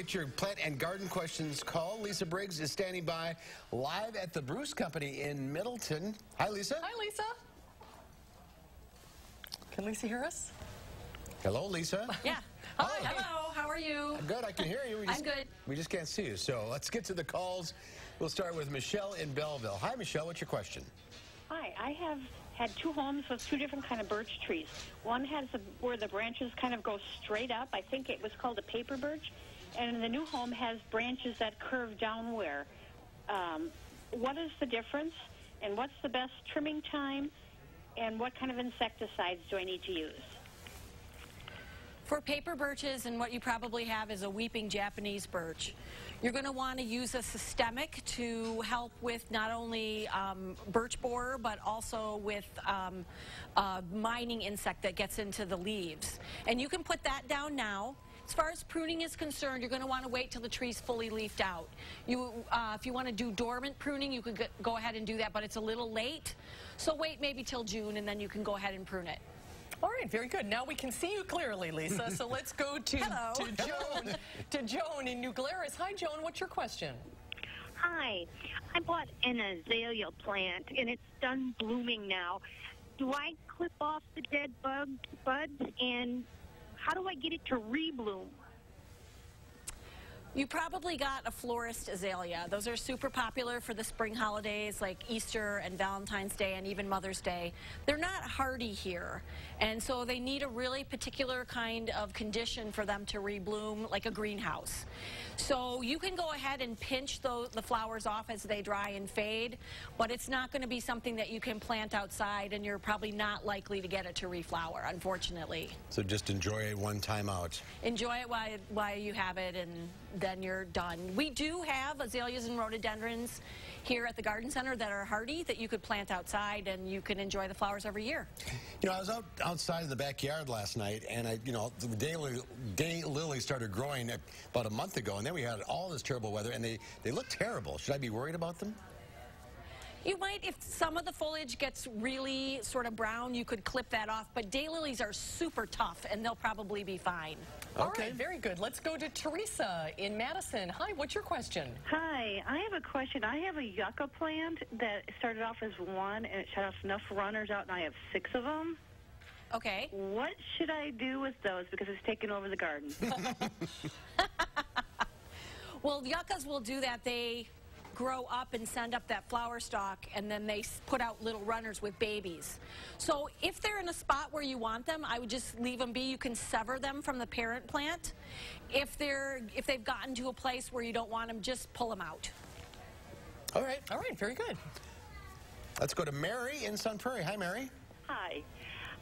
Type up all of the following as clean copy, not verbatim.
get your plant and garden questions called. Lisa Briggs is standing by live at the Bruce Company in Middleton. Hi, Lisa. Hi, Lisa. Can Lisa hear us? Hello, Lisa. Yeah. Hi. Hello. How are you? I'm good. I can hear you. I'm good. We just can't see you. So let's get to the calls. We'll start with Michelle in Belleville. Hi, Michelle. What's your question? Hi. I have had two homes with two different kind of birch trees. One has where the branches kind of go straight up. I think it was called a paper birch. And the new home has branches that curve downward. What is the difference? And what's the best trimming time? And what kind of insecticides do I need to use? For paper birches, and what you probably have is a weeping Japanese birch, you're going to want to use a systemic to help with not only birch borer, but also with mining insect that gets into the leaves. And you can put that down now. As far as pruning is concerned, you're going to want to wait till the tree's fully leafed out. If you want to do dormant pruning, you could go ahead and do that, but it's a little late. So wait maybe till June, and then you can go ahead and prune it. All right, very good. Now we can see you clearly, Lisa. So let's go to Joan. To Joan in New Glarus. Hi, Joan. What's your question? Hi. I bought an azalea plant, and it's done blooming now. Do I clip off the dead buds, and how do I get it to rebloom? You probably got a florist azalea. Those are super popular for the spring holidays like Easter and Valentine's Day and even Mother's Day. They're not hardy here, and so they need a really particular kind of condition for them to rebloom, like a greenhouse. So you can go ahead and pinch the flowers off as they dry and fade, but it's not going to be something that you can plant outside, and you're probably not likely to get it to reflower, unfortunately. So just enjoy it one time out. Enjoy it while you have it, and then you're done. We do have azaleas and rhododendrons here at the garden center that are hardy that you could plant outside, and you can enjoy the flowers every year. You know, I was outside in the backyard last night, and the daylilies started growing about a month ago, and then we had all this terrible weather, and they look terrible. Should I be worried about them? You might, if some of the foliage gets really sort of brown, you could clip that off, but daylilies are super tough, and they'll probably be fine. All right, very good. Let's go to Teresa in Madison. Hi, what's your question? Hi, I have a question. I have a yucca plant that started off as one, and it shot off enough runners out, and I have 6 of them. Okay. What should I do with those, because it's taken over the garden? Well, yuccas will do that. They grow up and send up that flower stalk, and then they put out little runners with babies. So if they're in a spot where you want them, I would just leave them be. You can sever them from the parent plant. If they've gotten to a place where you don't want them, just pull them out. All right, very good. Let's go to Mary in Sun Prairie. Hi, Mary. Hi.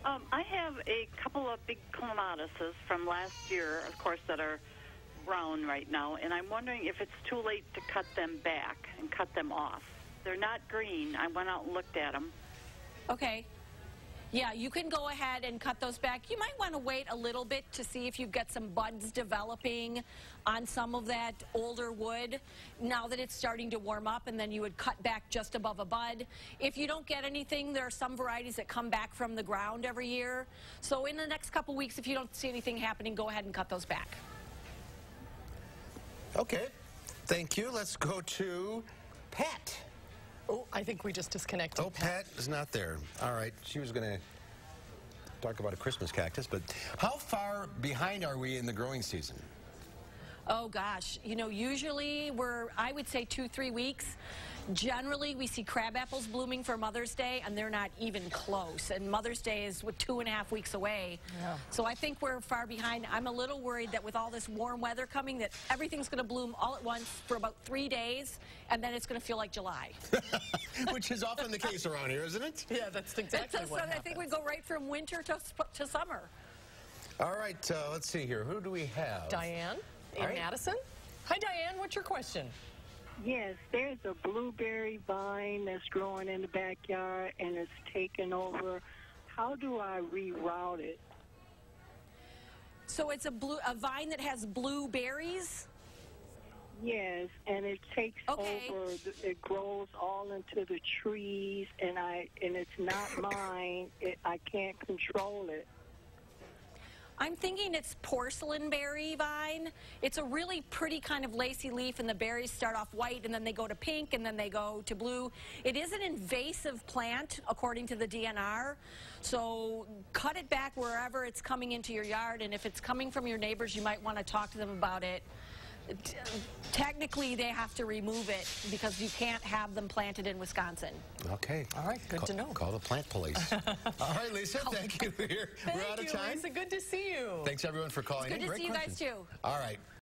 I have a couple of big clematises from last year, of course, that are brown right now, and I'm wondering if it's too late to cut them back and cut them off. They're not green. I went out and looked at them. Okay. Yeah, you can go ahead and cut those back. You might want to wait a little bit to see if you've got some buds developing on some of that older wood now that it's starting to warm up, and then you would cut back just above a bud. If you don't get anything, there are some varieties that come back from the ground every year. So in the next couple weeks, if you don't see anything happening, go ahead and cut those back. Okay, thank you. Let's go to Pat. Oh, I think we just disconnected. Oh, Pat is not there. All right, she was going to talk about a Christmas cactus, but how far behind are we in the growing season? Oh gosh, you know, usually I would say 2-3 weeks. Generally, we see crab apples blooming for Mother's Day, and they're not even close. And Mother's Day is 2.5 weeks away. Yeah. So I think we're far behind. I'm a little worried that with all this warm weather coming, that everything's going to bloom all at once for about 3 days, and then it's going to feel like July. Which is often the case around here, isn't it? Yeah, that's exactly what happens. I think we go right from winter to summer. All right, let's see here. Who do we have? Diane in Madison. Hi, Diane. What's your question? Yes, there's a blueberry vine that's growing in the backyard, and it's taken over. How do I reroute it? So it's a vine that has blueberries? Yes, and it takes over. It grows all into the trees, and it's not mine. I can't control it. I'm thinking it's porcelain berry vine. It's a really pretty kind of lacy leaf, and the berries start off white, and then they go to pink, and then they go to blue. It is an invasive plant, according to the DNR, so cut it back wherever it's coming into your yard, and if it's coming from your neighbors, you might want to talk to them about it. Technically, they have to remove it because you can't have them planted in Wisconsin. Okay. All right, good to know. Call the plant police. All right, Lisa, thank you. We're out of time. Thank you, Lisa. Good to see you. Thanks, everyone, for calling in. Good to see you guys, too. All right.